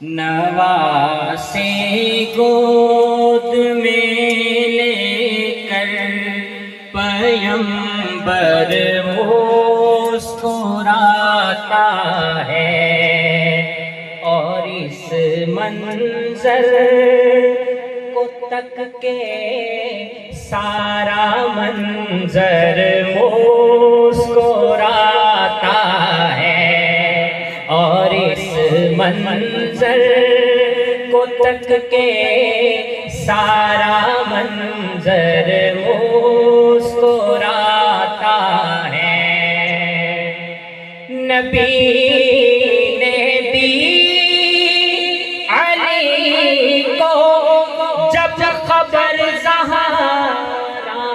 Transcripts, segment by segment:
نواسے گود میں لے کر پیمبر مسکراتا ہے، اور اس منظر کو تک کے سارا منظر مسکراتا ہے، اور اس منظر کو تک کے سارا منظر مسکراتا ہے۔ نبی نے دی علی کو جب خبر زہرا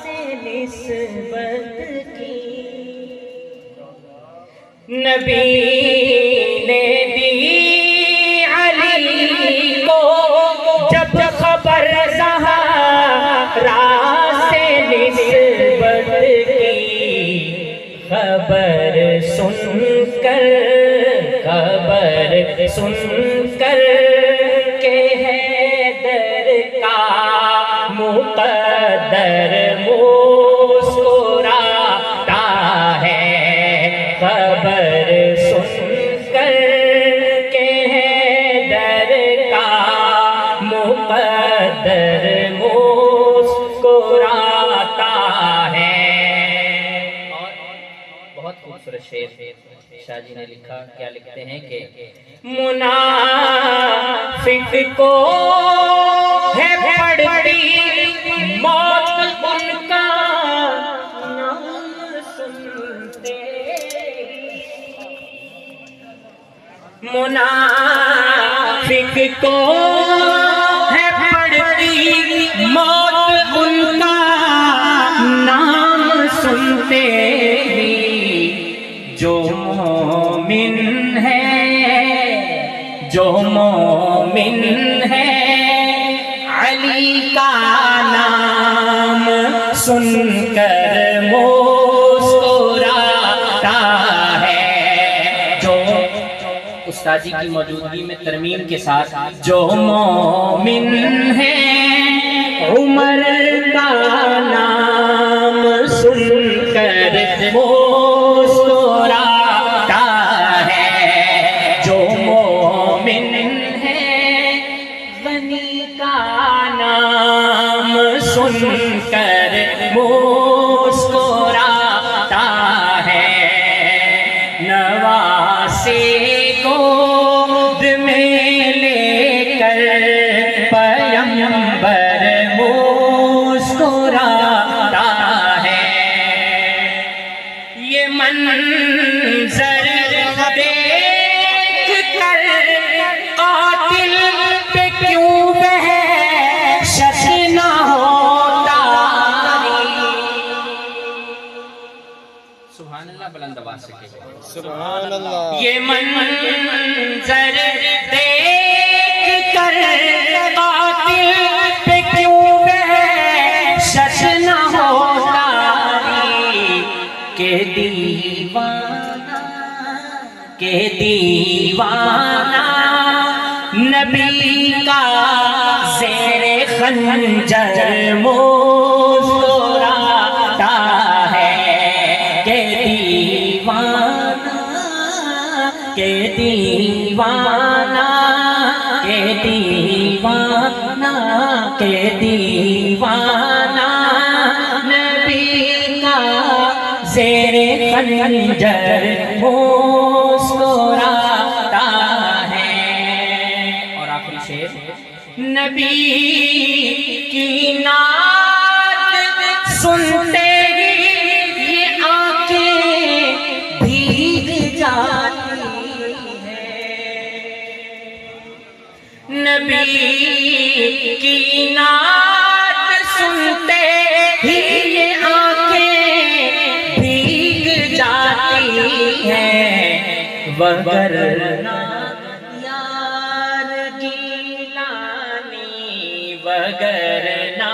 سے نسبت کی، نبی نے دی علی کو جب خبر زہرا سے نسبت کی، خبر سن کر کہ حیدر کا مقدر مسکراتا ہے، خبر سن کر کہ حیدر کا مقدر مسکراتا ہے۔ اور بہت خوبصورت شعر شاہ جی نے لکھا، کیا لکھتے ہیں کہ منافق کو ہے پڑتی موت ان کا نام سنتے، منافق کو ہے پڑتی موت ان کا نام سنتے ہی، جو مومن ہے علی کا نام سن کر مسکراتا ہے، جو استاد جی کی موجودگی میں ترمیم کے ساتھ، جو مومن ہے عمر کا نام سن کر مسکراتا ہے، جو مومن ہے غنی کا نام سن کر مسکراتا ہے، نواسے گود میں لے کر پیمبر مسکراتا ہے۔ یہ منظر دیکھ کر قاتل پہ کیوں وحشت نہ ہوتا، سبحان اللہ، بلند آواز سے کہیے سبحان اللہ۔ یہ منظر دیکھ کر قاتل پہ کیوں وحشت نہ ہوتا، کہ دیوانہ نبی کا زیر خنجر مسکراتا ہے، کہ دیوانہ نبی کا زیر خنجر مسکراتا ہے۔ اور آخری شعر، نبی کی نعت سنتے ہی یہ آنکھیں بھیگ جاتی ہیں، نبی کی نعت سنتے ہی یہ آنکھیں بھیگ جاتی ہیں، وگرنہ یار گیلانی، وگرنہ